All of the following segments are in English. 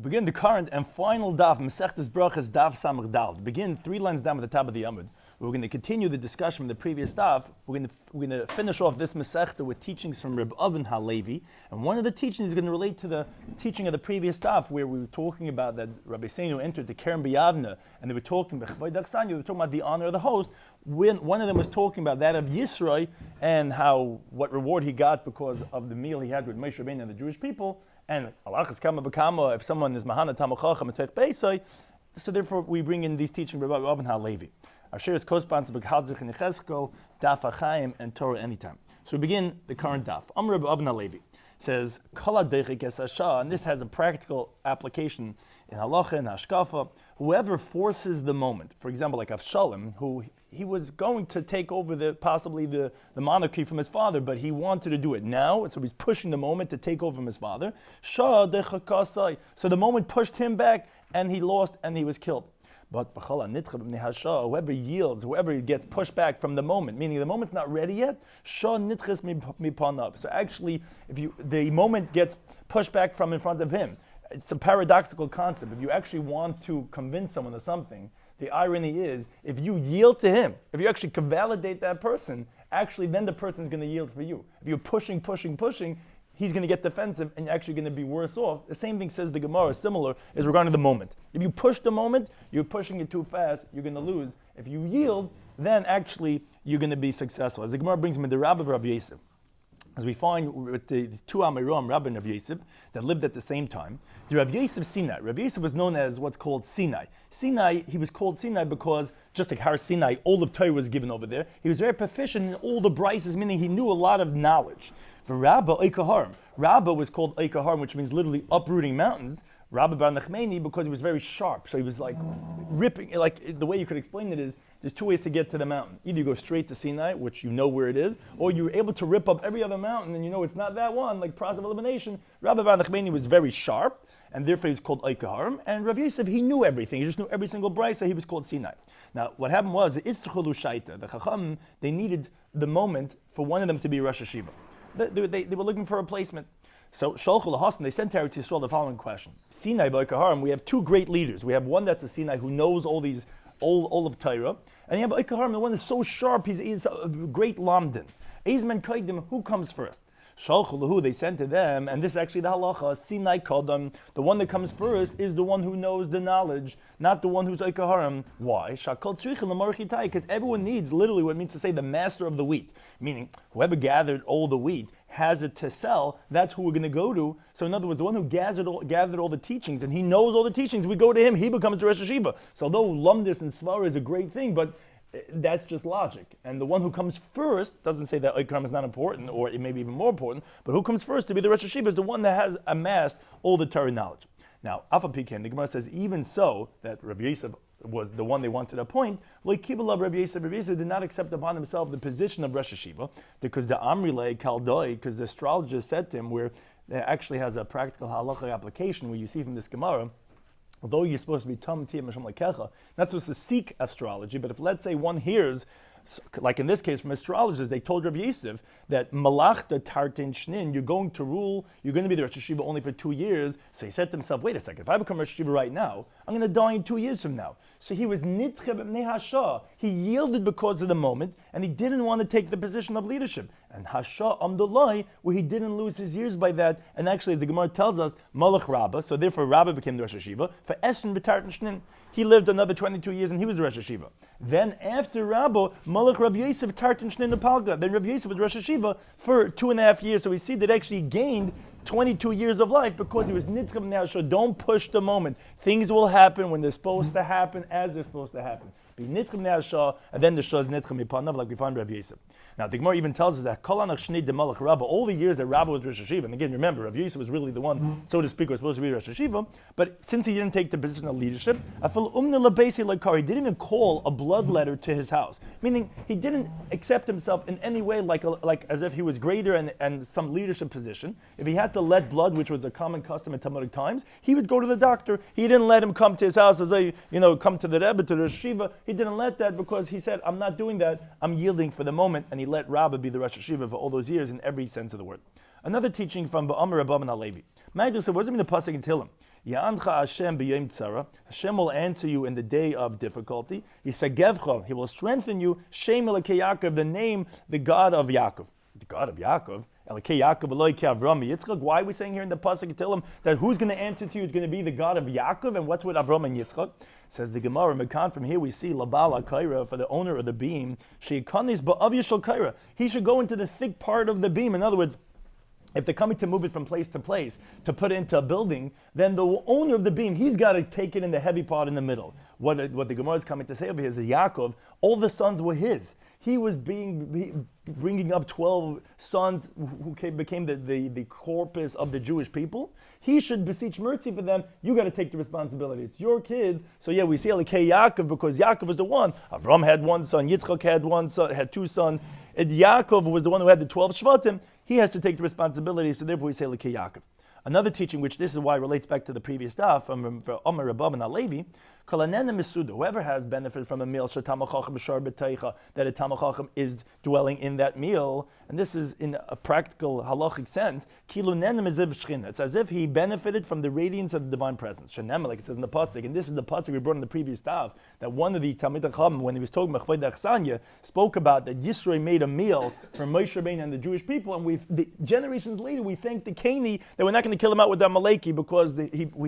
Begin the current and final daf, Masechtas Beruchas Daf Samach Dal. Begin 3 lines down at the top of the Amud. We're going to continue the discussion from the previous daf. We're going to finish off this Masechta with teachings from Reb Avin HaLevi. And one of the teachings is going to relate to the teaching of the previous daf, where we were talking about that Rabbi Seinu entered the Keren B'Yavna, and they were talking about the honor of the host. When one of them was talking about that of Yisroi and what reward he got because of the meal he had with Moshe Rabbeinu and the Jewish people. And alachas kama b'kama, if someone is mahana tamachacham etech beisai, so therefore we bring in these teachings Rabbi Avin HaLevi. Our share is co-sponsored by Chazir and Yechezkel, Daf HaChaim, and Torah Anytime. So we begin the current daf. Rabbi Avin HaLevi says Kol HaDeichik Es Hasha, and this has a practical application in halacha and hashkafa. Whoever forces the moment, for example, like Avshalom, who he was going to take over possibly the monarchy from his father, but he wanted to do it now, and so he's pushing the moment to take over from his father. So the moment pushed him back, and he lost, and he was killed. But whoever yields, whoever gets pushed back from the moment, meaning the moment's not ready yet, so actually, the moment gets pushed back from in front of him. It's a paradoxical concept. If you actually want to convince someone of something, the irony is, if you yield to him, if you actually can validate that person, actually then the person's going to yield for you. If you're pushing, he's going to get defensive and you're actually going to be worse off. The same thing says the Gemara, similar, is regarding the moment. If you push the moment, you're pushing it too fast, you're going to lose. If you yield, then actually you're going to be successful. As the Gemara brings me the Rabbi Rabbi Yosef. As we find with the two Amiram, Rabbi and Rabbi Yosef, that lived at the same time, the Rabbi Yosef Sinai. Rabbi Yosef was known as what's called Sinai. Sinai, he was called Sinai because, just like Har Sinai, all of Torah was given over there. He was very proficient in all the brises, meaning he knew a lot of knowledge. For Rabba, Oikaharim. Rabba was called Oikaharim, which means literally uprooting mountains. Rabbi Bar Nachmani, because he was very sharp, so he was like ripping, like the way you could explain it is, there's 2 ways to get to the mountain. Either you go straight to Sinai, which you know where it is, or you're able to rip up every other mountain and you know it's not that one, like process of elimination. Rabbi Bar Nachmani was very sharp, and therefore he's called Oikaharim. And Rabbi Yosef, he knew everything, he just knew every single brisa, so he was called Sinai. Now, what happened was, the Chacham, they needed the moment for one of them to be Rosh Hashiva. They were looking for a replacement. So Sholchul Hasan, they sent to Eretz Yisrael the following question: Sinai Oikaharim, we have 2 great leaders. We have one that's a Sinai who knows all of Torah, and you have Oikaharim, the one that's so sharp, he's a great lamdin. Eizmen Kaidim, who comes first? Shalchul, they sent to them, and this is actually the halacha, Sinai Kadam, the one that comes first is the one who knows the knowledge, not the one who's Oikaharim. Why? Shakal Tzrichel L'Marchitai, because everyone needs literally what it means to say the master of the wheat, meaning whoever gathered all the wheat has it to sell, that's who we're going to go to. So in other words, the one who gathered all the teachings, and he knows all the teachings, we go to him, he becomes the Rosh Hashiva. So although Lumdis and Svara is a great thing, but that's just logic. And the one who comes first, doesn't say that Oikaharim is not important, or it may be even more important, but who comes first to be the Rosh Hashiva is the one that has amassed all the Torah knowledge. Now, Alpha Pekan, the Gemara says, even so, that Rabbi Yosef was the one they wanted to appoint, like Kibbalav Rabbi Yosef did not accept upon himself the position of Rosh Hashiva, because the Amrile Kaldoi, because the astrologer said to him, where it actually has a practical halacha application, where you see from this Gemara, although you're supposed to be Tam Tia Masham Lekecha, not supposed to seek astrology, but if let's say one hears, like in this case from astrologers, they told Rabbi Yosef that Malachta Tartin Shnin, you're going to rule, you're going to be the Rosh Hashiva only for 2 years. So he said to himself, wait a second, if I become Rosh Hashiva right now, I'm going to die in 2 years from now. So he was Nitche B'nei Hasha. He yielded because of the moment, and he didn't want to take the position of leadership. And Hasha Amdullah, where he didn't lose his years by that, and actually as the Gemara tells us, Malach Rabbah, so therefore Rabbah became the Rosh Hashiva, for Eshen B'tartin Shnin, he lived another 22 years and he was the Rosh Hashiva. Then after Rabbah, Malach Rabbi Yosef Tartin Shnin Nepalga. Then Rabbi Yosef was Rosh Hashiva for 2.5 years. So we see that actually gained 22 years of life because he was Nitche B'nei Hasha. Don't push the moment. Things will happen when they're supposed to happen, as they're supposed to happen. Be Nitche B'nei Hasha, and then the Shah is Nitche Mipanav, like we find Rabbi Yosef. Now the Gemara even tells us that Kol Anach Shnei de Malach Rabbah, all the years that Rabbah was Rosh Hashiva, and again remember, Rabbi Yosef was really the one, so to speak, was supposed to be Rosh Hashiva, but since he didn't take the position of leadership, he didn't even call a blood letter to his house, meaning he didn't accept himself in any way like as if he was greater and some leadership position. If he had to let blood, which was a common custom in Talmudic times, he would go to the doctor. He didn't let him come to his house as come to the Rebbe, to the Rosh Hashiva. He didn't let that because he said, I'm not doing that, I'm yielding for the moment, and he let Rabbah be the Rosh Hashiva for all those years in every sense of the word. Another teaching from Ba'amar Rabbi HaLevi. Magdal said, what does it mean the pasuk in Tehillim? Ya'ancha Hashem b'yom tzara. Hashem will answer you in the day of difficulty. Yisagevcha, He will strengthen you. Shem Elokei Yaakov, the name, the God of Yaakov. The God of Yaakov? Elokei Yaakov Elokei Avram Yitzchak. Why are we saying here in the pasuk tell him that who's going to answer to you is going to be the God of Yaakov, and what's with Avram and Yitzchak? Says the Gemara, Mekan, from here we see Labala Kaira, for the owner of the beam, Sheikanis Ba'av Yishal Kaira. He should go into the thick part of the beam. In other words, if they're coming to move it from place to place, to put it into a building, then the owner of the beam, he's got to take it in the heavy part in the middle. What the Gemara is coming to say over here is that Yaakov, all the sons were his. He was bringing up 12 sons who became the corpus of the Jewish people. He should beseech mercy for them. You got to take the responsibility. It's your kids. So yeah, we see Elokei Yaakov because Yaakov was the one. Avram had one son. Yitzchak had one son. Had two sons. And Yaakov was the one who had the 12 Shvatim. He has to take the responsibility. So therefore, we say Elokei Yaakov. Another teaching, which this is why it relates back to the previous daf from Omer Rabban and Alevi, whoever has benefited from a meal that a Talmid Chacham is dwelling in that meal, and this is in a practical halachic sense, it's as if he benefited from the radiance of the divine presence. Like it says in the pasuk, and this is the pasuk we brought in the previous daf, that one of the Talmid Chacham, when he was talking about Chvei Achsanya, spoke about that Yisro made a meal for Moshe Rabbeinu and the Jewish people, and generations later we thank the Kani that we're not going to kill him out with Amaleki because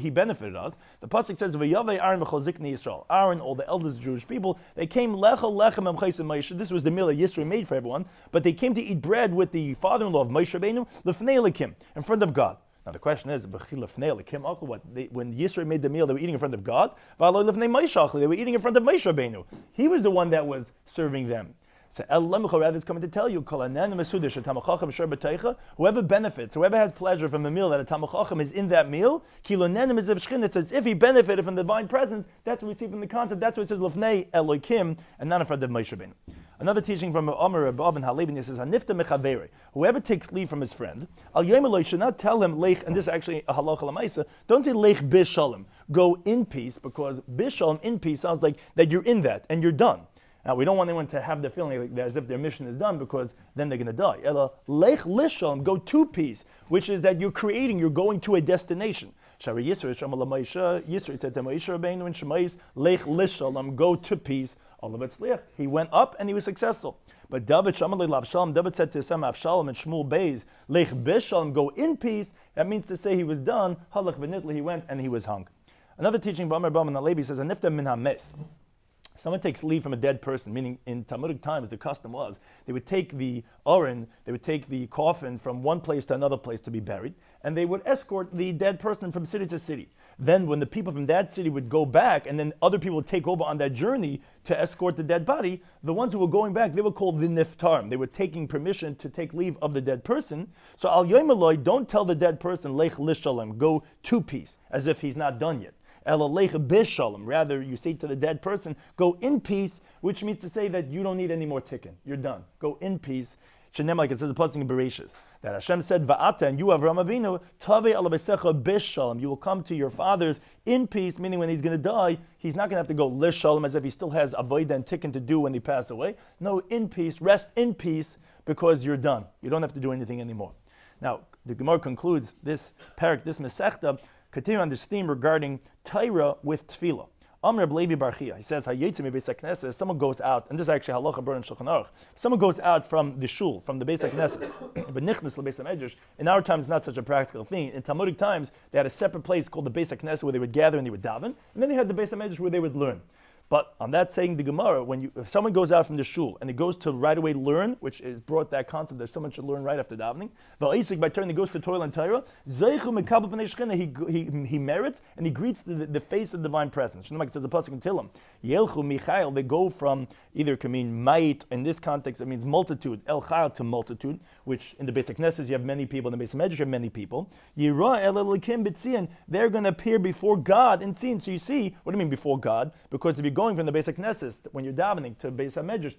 he benefited us. The pasuk says, "V'yavei Aaron v'chol ziknei Yisrael." Aaron, all the elders of the Jewish people, they came lechel lechem emchais Moshe. This was the meal that Yisro made for everyone, but they came to eat bread with the father-in-law of Moshe Rabbeinu, lefnei Elokim, in front of God. Now the question is, when Yisro made the meal, they were eating in front of God. They were eating in front of Moshe Rabbeinu. He was the one that was serving them. So rather is coming to tell you, whoever benefits, whoever has pleasure from a meal that a Talmid Chacham is in that meal, it's as if he benefited from the divine presence. That's what we see from the concept. That's what it says Lefnei Elokim and not in front of Moshe Rabbeinu. Another teaching from Omer Rabban and Halevi says, Hanifta mechaveri. Whoever takes leave from his friend, al yomiloi should not tell him lech, and this is actually a halacha l'maisa. Don't say lech bishalom. Go in peace, because bishalom, in peace, sounds like that you're in that and you're done. Now, we don't want anyone to have the feeling like as if their mission is done, because then they're going to die. Ela lech lishalom, go to peace, which is that you're going to a destination. Shari Yisro said to Moshe Rabbeinu and Shemais, lech lishalom, go to peace. He went up and he was successful. But David said to some Avshalom and Shmuel Beis, lech bishalom, go in peace. That means to say he was done. Halach v'nitli, he went and he was hung. Another teaching from Omer Rabban and Halevi says, Anifta min hames. Someone takes leave from a dead person, meaning in Talmudic times the custom was they would take the oren, they would take the coffin from one place to another place to be buried, and they would escort the dead person from city to city. Then when the people from that city would go back, and then other people would take over on that journey to escort the dead body, the ones who were going back, they were called the niftarim. They were taking permission to take leave of the dead person. So al yom eloi, don't tell the dead person, lech lishalem, go to peace, as if he's not done yet. Rather, you say to the dead person, go in peace, which means to say that you don't need any more tikkun. You're done. Go in peace. Like it says, the pasuk in Beruchas, that Hashem said, Va'ata, and you, Avraham Avinu, Tavei ala besecha bishalom. You will come to your fathers in peace, meaning when he's going to die, he's not going to have to go lishalom as if he still has avodah and tikkun to do when he passed away. No, in peace, rest in peace, because you're done. You don't have to do anything anymore. Now, the Gemara concludes this parak, this mesechta, continue on this theme regarding Torah with tefillah. Amr Levi Barchia, he says, someone goes out, and this is actually halacha brought in Shulchan Aruch. Someone goes out from the shul, from the Beis HaKnesses, but nichnas leBeis HaMedrash. In our times, it's not such a practical thing. In Talmudic times, they had a separate place called the Beis HaKnesses where they would gather and they would daven, and then they had the Beis HaMedrash where they would learn. But on that saying, the Gemara, if someone goes out from the shul and he goes to right away learn, which is brought that concept that someone should learn right after davening, by turn he goes to toil and Torah, he merits and he greets the face of divine presence. Like it says the pasuk in Tehillim, Yelchu Michael, they go from either can mean might, in this context it means multitude, El Chayil to multitude, which in the Beis HaKnesses you have many people, in the Beis HaMedrash you have many people. Yirah El Elokim B'tzion, they're going to appear before God in Tzion. So you see, what do you mean before God? Because to be going from the Beis HaKnesses when you're davening to Beis HaMedrash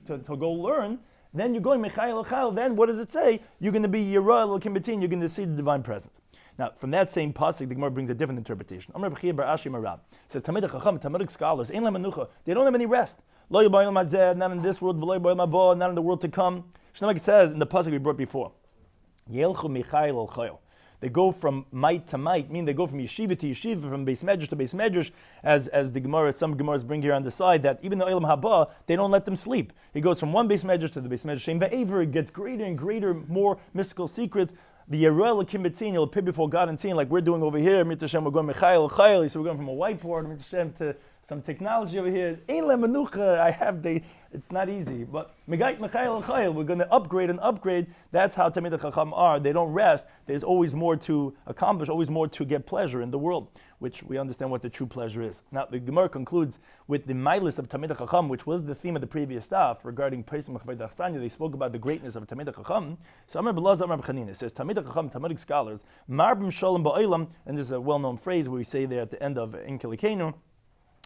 to go learn, then you're going Michael Chayil. Then what does it say? You're going to be Yirah Elokim B'tzion. You're going to see the divine presence. Now, from that same pasuk, the Gemara brings a different interpretation. Amar B'chia Bar Ashi Marab says, Talmidei Chacham, Talmudic scholars, Ein Lahem Menucha, they don't have any rest. Lo Yibayil Mazeh, not in this world, V'lo Yibayil Mabo, not in the world to come. Like it says in the pasuk we brought before, Yelchu Michael El Chayil. They go from might to might, meaning they go from yeshiva to yeshiva, from beis medrash to beis medrash, as the Gemara, some Gemaras bring here on the side, that even though Olam Haba, they don't let them sleep. He goes from one beis medrash to the beis medrash Shem Ve'ever, it gets greater and greater, more mystical secrets. The Yerel Kim Betzin, you'll appear before God and seeing like we're doing over here. Mit Hashem, we're going Mechail Chayil, so we're going from a whiteboard, Mit Hashem, to some technology over here. Ein le menucha, it's not easy. But Megait Mechail Chayil, we're going to upgrade and upgrade. That's how Talmidei Chacham are. They don't rest. There's always more to accomplish, always more to get pleasure in the world, which we understand what the true pleasure is. Now, the Gemara concludes with the Mailis of Talmidei Chacham, which was the theme of the previous Daf regarding Pesach Mechavei Dachsanya. They spoke about the greatness of Talmidei Chacham. So Amar Belazar Amar Chanina says, Talmidei Chacham, Talmudic scholars, Marbim Shalom Ba'olam, and this is a well-known phrase where we say there at the end of In Kilikenu,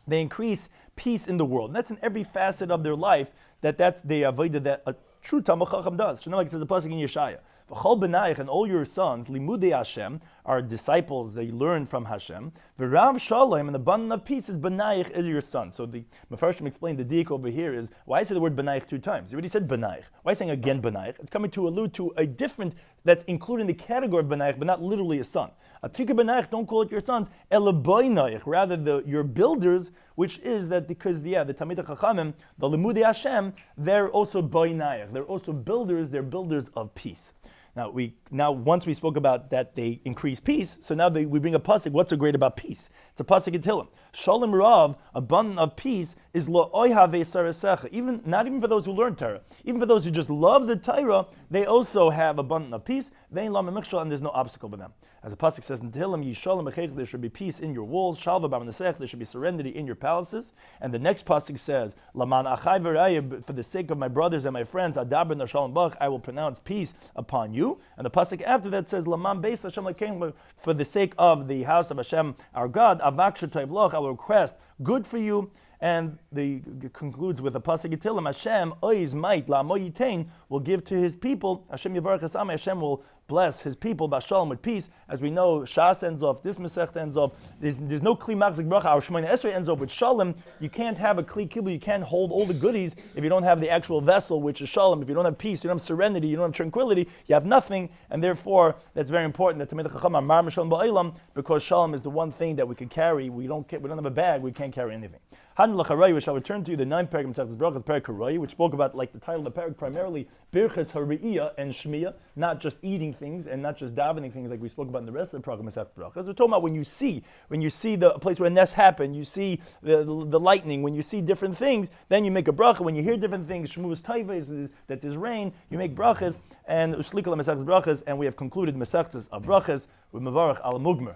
they increase peace in the world. And that's in every facet of their life, that's the avodah that a true Talmid Chacham does. So now, like it says a pasuk in Yeshaya, V'chol b'nayich, and all your sons, limudei Hashem, are disciples, they learn from Hashem. V'rav shalom, and the abundance of peace is b'nayich, is your son. So the Mefarshim explained the diak over here is, why I say the word b'nayich 2 times? He already said b'nayich. Why saying again b'nayich? It's coming to allude to a different, that's included in the category of b'nayich, but not literally a son. Atika b'nayich, don't call it your sons, elaboynayich, rather your builders, which is that because the Talmidei Chachamim, the Limudei Hashem, they're also boynayich. They're also builders. They're builders of peace. Now once we spoke about that they increase peace, so now we bring a pasuk. What's so great about peace? It's a pasuk in Tehillim. Shalom Rav, abundant of peace, is lo oihave sarasecha. Not even for those who learn Torah, even for those who just love the Torah, they also have abundant of peace. Vein lam michshal, and there's no obstacle for them. As the pasuk says in Tehillim, Yishalom b'chech, there should be peace in your walls. Shalva b'manasech, there should be serenity in your palaces. And the next pasuk says, Laman achai v'rayeh, for the sake of my brothers and my friends, Adaber Nashalom Bach, I will pronounce peace upon you. And the pasuk after that says, Laman beis Hashem lakein, for the sake of the house of Hashem our God, Avak shetayv loch, I will request good for you. And it concludes with a pasuk in Tehillim, Hashem oiz might la'amo yitain, will give to his people. Hashem yivarech esam, Hashem will bless his people b'shalom, with peace. As we know, Shas ends off, this Masechta ends off. There's no kli machzik bracha. Our Shemoneh Esrei ends off with shalom. You can't have a kli kibul. You can't hold all the goodies if you don't have the actual vessel, which is shalom. If you don't have peace, you don't have serenity, you don't have tranquility, you have nothing. And therefore, that's very important that Talmidei Chacham amar shalom ba'olam, because shalom is the one thing that we can carry. We don't have a bag. We can't carry anything. Han l'charay, which I'll return to the 9th parak of Masechtas Berachos, parak Haray, which spoke about, like the title of the parak, primarily birchas hariyah and shmiyah, not just eating things and not just davening things like we spoke about in the rest of the parak of Masechtas Berachos. We're talking about when you see the place where a nest happened, you see the lightning, when you see different things, then you make a bracha. When you hear different things, shmuvas taiva, that there's rain, you make brachas, and ushlikal Masechtas Berachos, and we have concluded Masechtas of Brachas with Mevarach al Mugmer.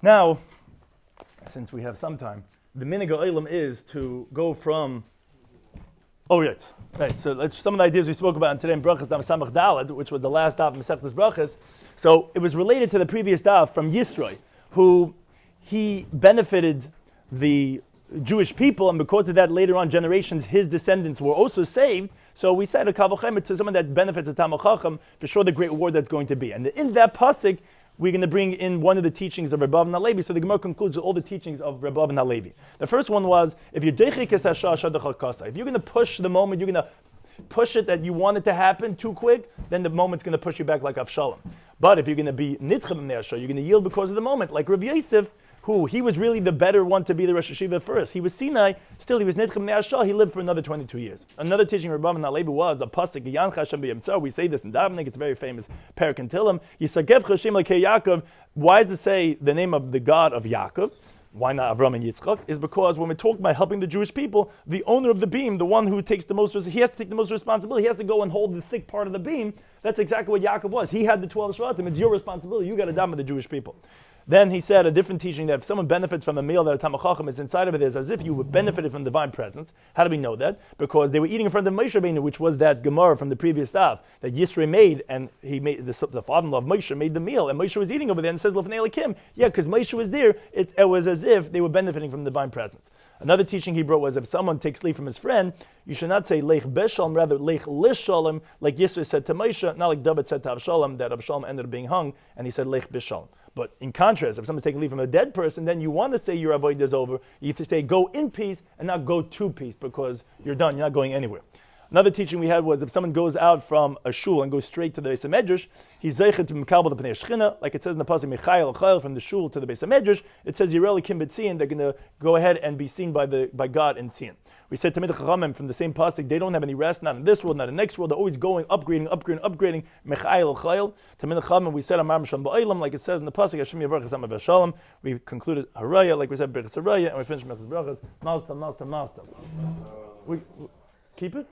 Now, since we have some time, the minig ha'olam is to go from. Oh, right. So some of the ideas we spoke about in today in Beruchas Daf Samach Daled, which was the last daf of Masechtas Brachas. So it was related to the previous daf from Yisroi, who he benefited the Jewish people, and because of that, later on generations, his descendants were also saved. So we said a kavochem to someone that benefits the Talmid Chacham, for sure the great reward that's going to be. And in that pasuk, we're going to bring in one of the teachings of Rabbi Avin HaLevi. So the Gemara concludes with all the teachings of Rabbi Avin HaLevi. The first one was, if you're going to push the moment, you're going to push it that you want it to happen too quick, then the moment's going to push you back like Avshalom. But if you're going to be nitchem ne'asha, you're going to yield because of the moment, like Rabbi Yosef, who he was really the better one to be the Rosh Hashiva first. He was Sinai, still he was Nitchem Ne'ashah, he lived for another 22 years. Another teaching Rabbi Avin HaLevi was, the Pasuk, Yancha Hashem b'yemtzar, we say this in Davening, it's a very famous parak in Tehillim, Yisagev Hashem l'kei Yaakov. Why does it say the name of the God of Yaakov? Why not Avram and Yitzchak? Is because when we're talking about helping the Jewish people, the owner of the beam, the one who takes the most, he has to take the most responsibility. He has to go and hold the thick part of the beam. That's exactly what Yaakov was. He had the 12 Shvatim. It's your responsibility. You got to daven with the Jewish people. Then he said a different teaching that if someone benefits from a meal that a Talmid Chacham is inside of it, is as if you benefited from divine presence. How do we know that? Because they were eating in front of Moshe Rabbeinu, which was that Gemara from the previous daf that Yisro made, and he made the father-in-law of Moshe made the meal, and Moshe was eating over there, and it says Lefnei Elokim. Yeah, because Moshe was there, it was as if they were benefiting from divine presence. Another teaching he brought was if someone takes leave from his friend, you should not say Leich Beshalom, rather Leich Lishalom, like Yisro said to Moshe, not like David said to Avshalom, that Avshalom ended up being hung, and he said Leich Beshalom. But in contrast, if someone's taking leave from a dead person, then you want to say your avodah is over. You have to say go in peace and not go to peace, because you're done. You're not going anywhere. Another teaching we had was if someone goes out from a shul and goes straight to the Beis HaMedrash, he's zeichet to mekabel the Pnei Shechina, like it says in the pasuk Michael Chayil from the shul to the Beis HaMedrash. It says Yireli Kim B'Tzion, they're going to go ahead and be seen by God in Tzion. We said Tamid Chachamim from the same pasuk, they don't have any rest, not in this world, not in the next world. They're always going, upgrading. Michael Chayil. Tamid Chachamim, we said Amar Misham Ba'olam, like it says in the pasuk Hashem Yavarach Hashem Avashalom. We concluded Haraya, like we said Berachas Haraya, and we finished Berachas Brachas. Nastam. We keep it.